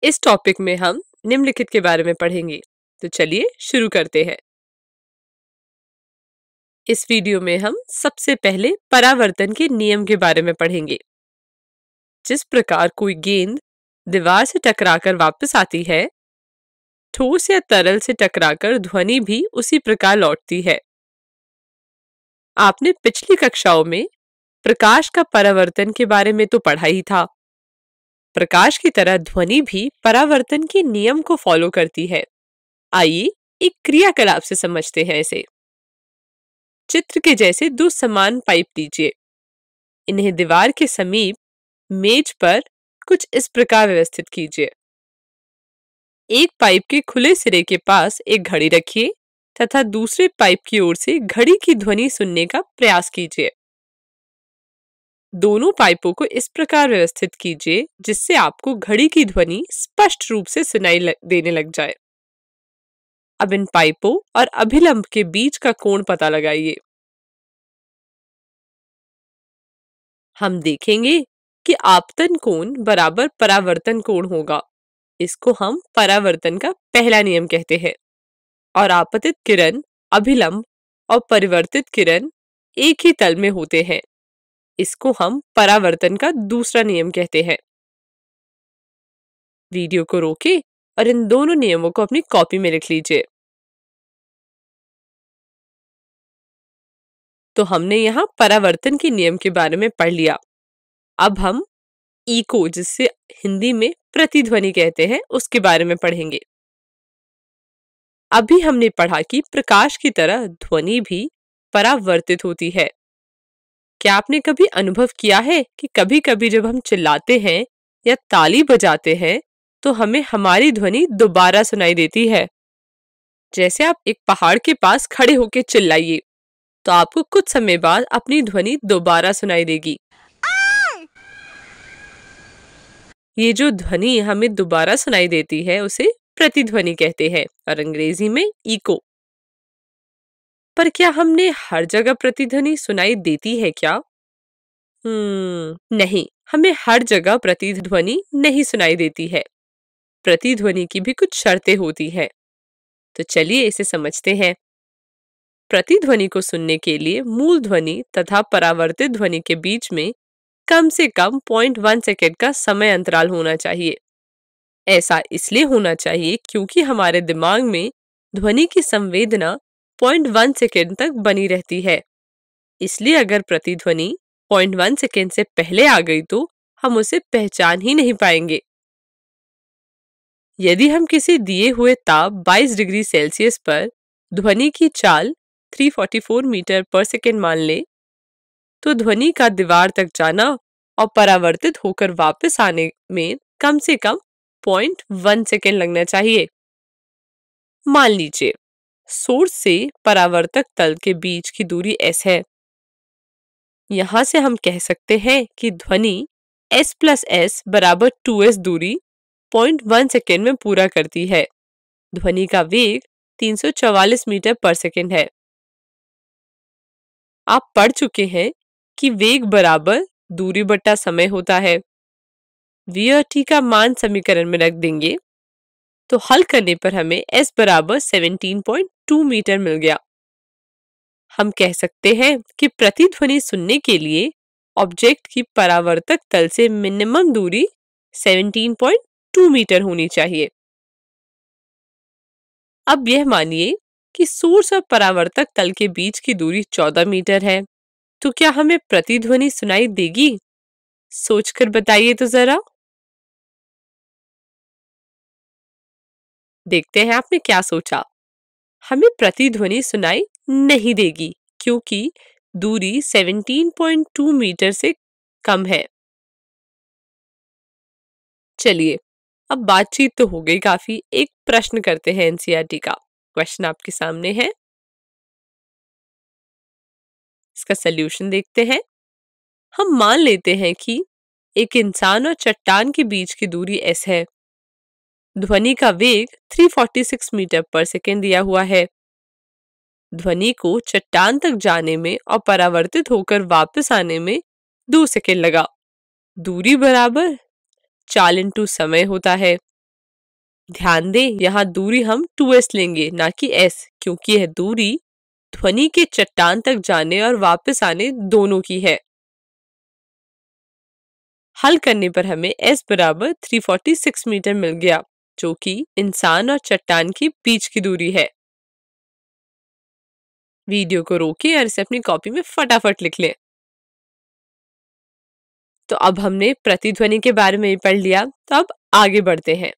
इस टॉपिक में हम निम्नलिखित के बारे में पढ़ेंगे। तो चलिए शुरू करते हैं। इस वीडियो में हम सबसे पहले परावर्तन के नियम के बारे में पढ़ेंगे। जिस प्रकार कोई गेंद दीवार से टकराकर वापस आती है, ठोस या तरल से टकराकर ध्वनि भी उसी प्रकार लौटती है। आपने पिछली कक्षाओं में प्रकाश का परावर्तन के बारे में तो पढ़ा ही था। प्रकाश की तरह ध्वनि भी परावर्तन के नियम को फॉलो करती है। आइए एक क्रियाकलाप से समझते हैं इसे। चित्र के जैसे दो समान पाइप लीजिए। इन्हें दीवार के समीप मेज पर कुछ इस प्रकार व्यवस्थित कीजिए। एक पाइप के खुले सिरे के पास एक घड़ी रखिए तथा दूसरे पाइप की ओर से घड़ी की ध्वनि सुनने का प्रयास कीजिए। दोनों पाइपों को इस प्रकार व्यवस्थित कीजिए जिससे आपको घड़ी की ध्वनि स्पष्ट रूप से सुनाई देने लग जाए। अब इन पाइपों और अभिलंब के बीच का कोण पता लगाइए। हम देखेंगे कि आपतन कोण बराबर परावर्तन कोण होगा। इसको हम परावर्तन का पहला नियम कहते हैं। और आपतित किरण, अभिलंब और परिवर्तित किरण एक ही तल में होते हैं। इसको हम परावर्तन का दूसरा नियम कहते हैं। वीडियो को रोकें और इन दोनों नियमों को अपनी कॉपी में लिख लीजिए। तो हमने यहाँ परावर्तन के नियम के बारे में पढ़ लिया। अब हम इको, जिससे हिंदी में प्रतिध्वनि कहते हैं, उसके बारे में पढ़ेंगे। अभी हमने पढ़ा कि प्रकाश की तरह ध्वनि भी परावर्तित होती है। क्या आपने कभी अनुभव किया है कि कभी-कभी जब हम चिल्लाते हैं या ताली बजाते हैं तो हमें हमारी ध्वनि दोबारा सुनाई देती है? जैसे आप एक पहाड़ के पास खड़े होकर चिल्लाइए तो आपको कुछ समय बाद अपनी ध्वनि दोबारा सुनाई देगी। ये जो ध्वनि हमें दोबारा सुनाई देती है उसे प्रतिध्वनि कहते हैं और अंग्रेजी में इको। पर क्या हमने हर जगह प्रतिध्वनि सुनाई देती है क्या? नहीं, हमें हर जगह प्रतिध्वनि नहीं सुनाई देती है। प्रतिध्वनि की भी कुछ शर्तें होती हैं। तो चलिए इसे समझते हैं। प्रतिध्वनि को सुनने के लिए मूल ध्वनि तथा परावर्तित ध्वनि के बीच में कम से कम 0.1 सेकेंड का समय अंतराल होना चाहिए। ऐसा इसलिए होना चाहिए क्योंकि हमारे दिमाग में ध्वनि की संवेदना 0.1 सेकेंड तक बनी रहती है। इसलिए अगर प्रतिध्वनि 0.1 सेकेंड से पहले आ गई तो हम उसे पहचान ही नहीं पाएंगे। यदि हम किसी दिए हुए ताप 22 डिग्री सेल्सियस पर ध्वनि की चाल 344 मीटर पर सेकेंड मान ले तो ध्वनि का दीवार तक जाना और परावर्तित होकर वापस आने में कम से कम 0.1 सेकेंड लगना चाहिए। मान लीजिए सोर्स से परावर्तक तल के बीच की दूरी s है। यहां से हम कह सकते हैं कि ध्वनि s + s बराबर 2s दूरी 0.1 सेकेंड में पूरा करती है। ध्वनि का वेग 344 मीटर पर सेकेंड है। आप पढ़ चुके हैं कि वेग बराबर दूरी बटा समय होता है। v और t का मान समीकरण में रख देंगे तो हल करने पर हमें s बराबर 17.2 मीटर मिल गया। हम कह सकते हैं कि प्रतिध्वनि सुनने के लिए ऑब्जेक्ट की परावर्तक तल से मिनिमम दूरी 17.2 मीटर होनी चाहिए। अब यह मानिए कि सोर्स और परावर्तक तल के बीच की दूरी 14 मीटर है, तो क्या हमें प्रतिध्वनि सुनाई देगी? सोचकर बताइए तो जरा। देखते हैं आपने क्या सोचा। हमें प्रतिध्वनि सुनाई नहीं देगी क्योंकि दूरी 17.2 मीटर से कम है। चलिए अब बातचीत तो हो गई काफी, एक प्रश्न करते हैं एनसीईआरटी का। क्वेश्चन आपके सामने है, इसका सलूशन देखते हैं। हम मान लेते हैं कि एक इंसान और चट्टान के बीच की दूरी s है। ध्वनि का वेग 346 मीटर पर सेकेंड दिया हुआ है। ध्वनि को चट्टान तक जाने में और परावर्तित होकर वापस आने में 2 सेकेंड लगा। दूरी बराबर चाल इंटू समय होता है। ध्यान दें, यहाँ दूरी हम 2s लेंगे ना कि s, क्योंकि यह दूरी ध्वनि के चट्टान तक जाने और वापस आने दोनों की है। हल करने पर हमें s बराबर 346 मीटर मिल गया, जो कि इंसान और चट्टान के बीच की दूरी है। वीडियो को रोकें और इसे अपनी कॉपी में फटाफट लिख लें। तो अब हमने प्रतिध्वनि के बारे में पढ़ लिया, तो अब आगे बढ़ते हैं।